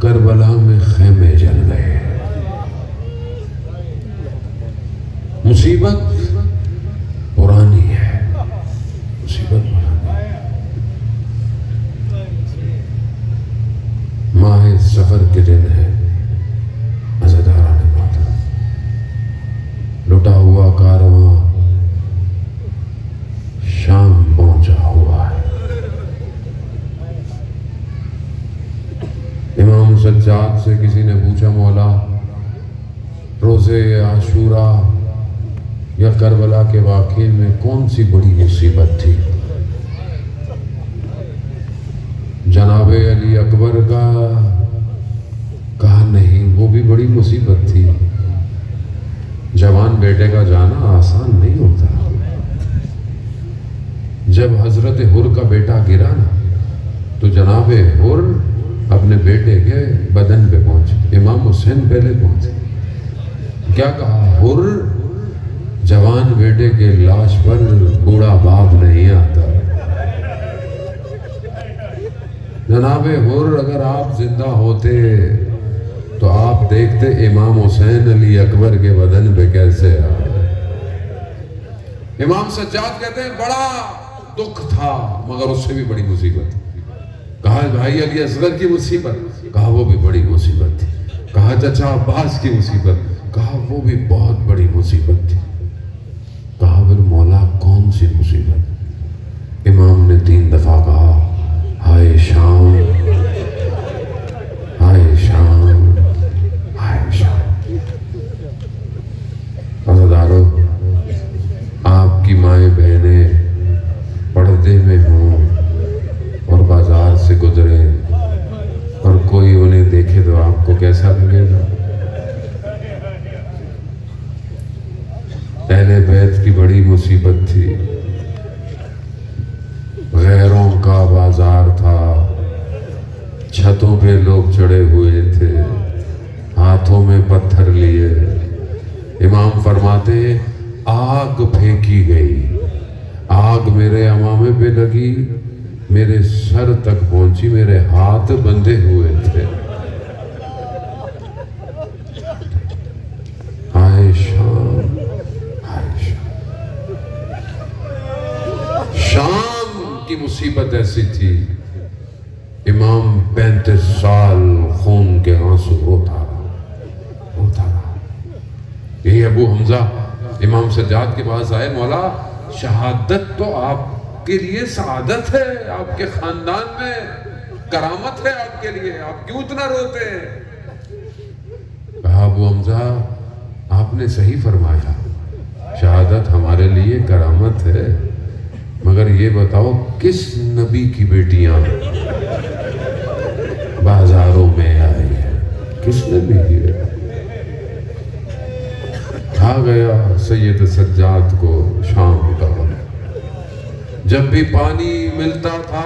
کربلا میں خیمے جل گئے. مصیبت پرانی ہے، مصیبت پرانی ہے. ماہ سفر کے دن ہے. عزاداران محترم، لٹا ہوا کارواں شام پہنچا ہوا ہے. امام سجاد سے کسی نے پوچھا مولا روزے عاشوراء یا کربلا کے واقعے میں کون سی بڑی مصیبت تھی؟ جناب علی اکبر کا کہا نہیں، وہ بھی بڑی مصیبت تھی. جوان بیٹے کا جانا آسان نہیں ہوتا. جب حضرت حر کا بیٹا گرا نا تو جناب حر اپنے بیٹے کے بدن پہ پہنچے. امام حسین پہلے پہنچے. کیا کہا؟ حر جوان بیٹے کے لاش پر بوڑھا باپ نہیں آتا. جناب حر اگر آپ زندہ ہوتے تو آپ دیکھتے امام حسین علی اکبر کے بدن پہ کیسے آئے. امام سجاد کہتے ہیں بڑا دکھ تھا مگر اس سے بھی بڑی مصیبت. کہا بھائی علی اصغر کی مصیبت؟ کہا وہ بھی بڑی مصیبت تھی. کہا چچا عباس کی مصیبت؟ کہا وہ بھی بہت بڑی مصیبت تھی. کہا پھر مولا کون سی مصیبت؟ امام نے 3 دفعہ کہا ہائے شام، ہائے شام، ہائے شام. عزادارو، آپ کی مائیں بہنیں پردے میں ہوں اور بازار سے گزرے اور کوئی انہیں دیکھے تو آپ کو کیسا لگے گا؟ اہل بیت کی بڑی مصیبت تھی. غیروں کا بازار تھا، چھتوں پہ لوگ چڑھے ہوئے تھے، ہاتھوں میں پتھر لیے. امام فرماتے ہیں آگ پھینکی گئی. آگ میرے امامے پہ لگی، میرے سر تک پہنچی، میرے ہاتھ بندھے ہوئے تھے. ہائے شام، ہائے شام. شام کی مصیبت ایسی تھی امام 35 سال خون کے آنسو روتا رہا. یہی ابو حمزہ امام سجاد کے پاس آئے، مولا شہادت تو آپ کے لیے سعادت ہے، آپ کے خاندان میں کرامت ہے آپ کے لیے، آپ کیوں اتنا روتے ہیں؟ کہا ابو حمزہ آپ نے صحیح فرمایا، شہادت ہمارے لیے کرامت ہے، مگر یہ بتاؤ کس نبی کی بیٹیاں بازاروں میں آئی ہیں؟ کس نبی کی بیٹیاں؟ کھا گیا سید سجاد کو شام کا. جب بھی پانی ملتا تھا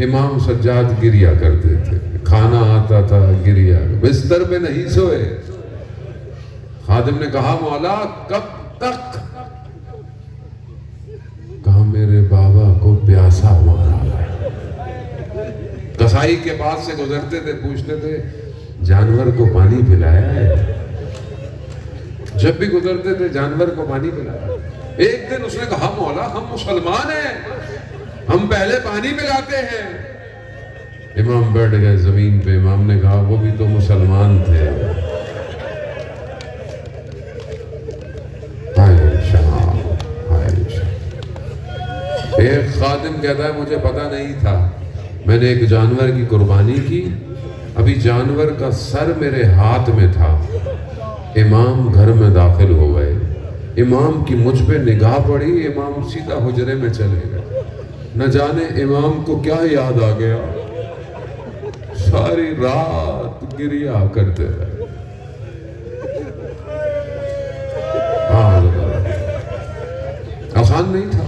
امام سجاد گریا کرتے تھے. کھانا آتا تھا گریا. بستر پہ نہیں سوئے. خادم نے کہا مولا کب تک؟ کہا میرے بابا کو پیاسا مارا ہے. کسائی کے پاس سے گزرتے تھے، پوچھتے تھے جانور کو پانی پلایا ہے؟ جب بھی گزرتے تھے جانور کو پانی پلایا. ایک دن اس نے کہا مولا ہم مسلمان ہیں، ہم پہلے پانی پلاتے ہیں. امام بیٹھ گئے زمین پہ. امام نے کہا وہ بھی تو مسلمان تھے. ایک خادم کہتا ہے مجھے پتا نہیں تھا، میں نے ایک جانور کی قربانی کی، ابھی جانور کا سر میرے ہاتھ میں تھا. امام گھر میں داخل ہو گئے. امام کی مجھ پہ نگاہ پڑی. امام سیدھا حجرے میں چلے گئے. نہ جانے امام کو کیا یاد آ گیا، ساری رات گریا کرتے رہے. آسان نہیں تھا.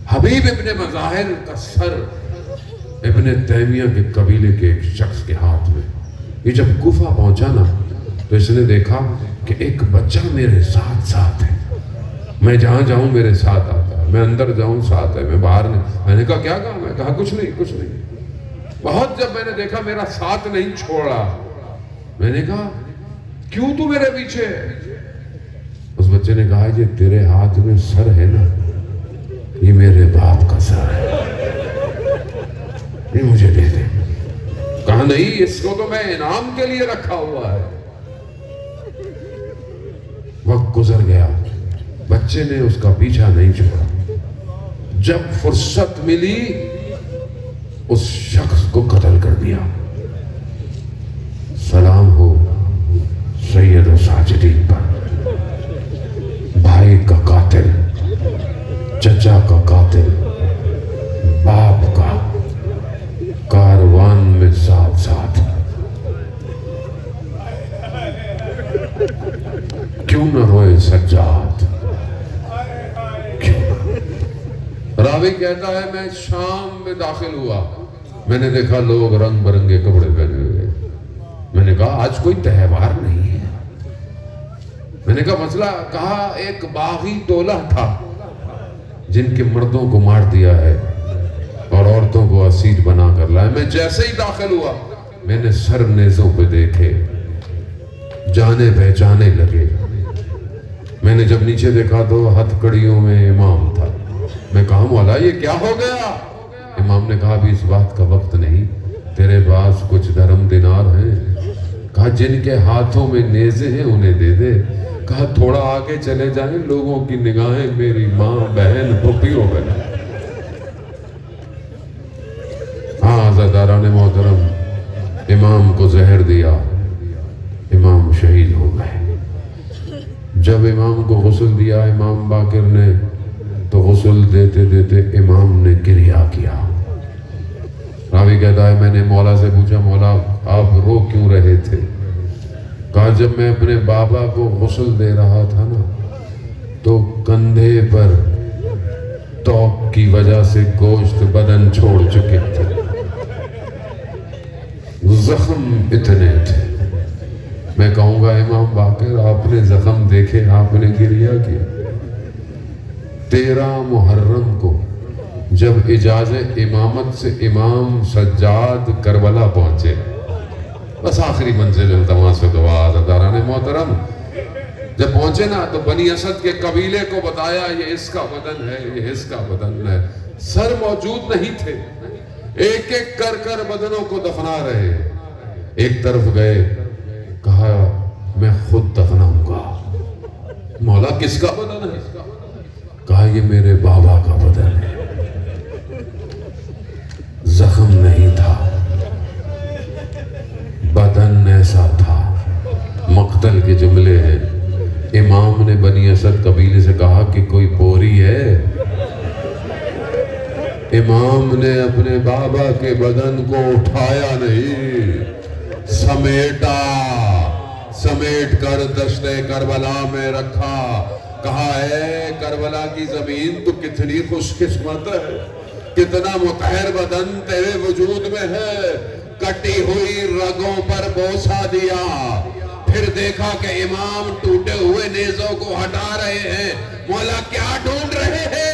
حبیب ابن مظاہر کا سر ابن تیمیہ کے قبیلے کے ایک شخص کے ہاتھ میں. یہ جب کوفہ پہنچا نا تو اس نے دیکھا کہ ایک بچہ میرے ساتھ ساتھ ہے. میں جہاں جاؤں میرے ساتھ آتا ہے، میں اندر جاؤں ساتھ ہے، میں باہر نہیں. میں نے کہا کیا کام ہے؟ کہا کچھ نہیں کچھ نہیں. بہت جب میں نے دیکھا میرا ساتھ نہیں چھوڑا، میں نے کہا کیوں تو میرے پیچھے ہے؟ اس بچے نے کہا یہ تیرے ہاتھ میں سر ہے نا، یہ میرے باپ کا سر ہے، یہ مجھے دے دے۔ کہا نہیں، اس کو تو میں انعام کے لیے رکھا ہوا ہے۔ وقت گزر گیا، بچے نے اس کا پیچھا نہیں چھوڑا۔ جب فرصت ملی اس شخص کو قتل کر دیا۔ سلام ہو سید و ساجدین پر، بھائی کا قاتل، چچا کا قاتل، باپ کا، کاروان میں ساتھ ساتھ۔ کیوں نہ روئے سجاد، کیوں نہ؟ راوی کہتا ہے میں شام میں داخل ہوا، میں نے دیکھا لوگ رنگ برنگے کپڑے پہنے ہوئے۔ میں نے کہا آج کوئی تہوار نہیں ہے۔ میں نے کہا مسئلہ، کہا ایک باغی ٹولہ تھا جن کے مردوں کو مار دیا ہے اور عورتوں کو اسیر بنا کر لائے۔ میں جیسے ہی داخل ہوا میں نے سر نیزوں پہ دیکھے، جانے پہچانے لگے۔ میں نے جب نیچے دیکھا تو ہتھ کڑیوں میں امام تھا۔ میں کہا مولا یہ کیا ہو گیا؟ امام نے کہا ابھی اس بات کا وقت نہیں، تیرے پاس کچھ درم دینار ہیں؟ کہا جن کے ہاتھوں میں نیزے ہیں انہیں دے دے۔ کہا تھوڑا آگے چلے جائیں، لوگوں کی نگاہیں میری ماں، بہن، پھپھیوں پہ۔ ہاں عزاداران محترم، امام کو زہر دیا، امام شہید ہو گئے۔ جب امام کو غسل دیا امام باقر نے تو غسل دیتے دیتے امام نے گریہ کیا۔ راوی کہتا ہے میں نے مولا سے پوچھا مولا آپ رو کیوں رہے تھے؟ کہا جب میں اپنے بابا کو غسل دے رہا تھا نا تو کندھے پر توق کی وجہ سے گوشت بدن چھوڑ چکے تھے، زخم اتنے تھے۔ میں کہوں گا امام باقر آپ نے زخم دیکھے، آپ نے گریہ کیا؟ 13 محرم کو جب اجازت امامت سے امام سجاد کربلا پہنچے، بس آخری منزل التماس و دعا عزاداران محترم، جب پہنچے نا تو بنی اسد کے قبیلے کو بتایا یہ اس کا بدن ہے، یہ اس کا بدن ہے۔ سر موجود نہیں تھے، ایک ایک کر کر بدنوں کو دفنا رہے۔ ایک طرف گئے، کہا میں خود دفناؤں گا۔ مولا کس کا بدن ہے؟ کہا یہ میرے بابا کا بدن ہے۔ زخم نہیں تھا، بدن ایسا تھا۔ مقتل کے جملے ہیں۔ امام نے بنی اسد قبیلے سے کہا کہ کوئی بوری ہے؟ امام نے اپنے بابا کے بدن کو اٹھایا نہیں، سمیٹا، سمیٹ کر دشت کربلا میں رکھا۔ کہا اے کربلا کی زمین تو کتنی خوش قسمت ہے، کتنا مطہر بدن تیرے وجود میں ہے۔ کٹی ہوئی رگوں پر بوسہ دیا، پھر دیکھا کہ امام ٹوٹے ہوئے نیزوں کو ہٹا رہے ہیں۔ مولا کیا ڈھونڈ رہے ہیں؟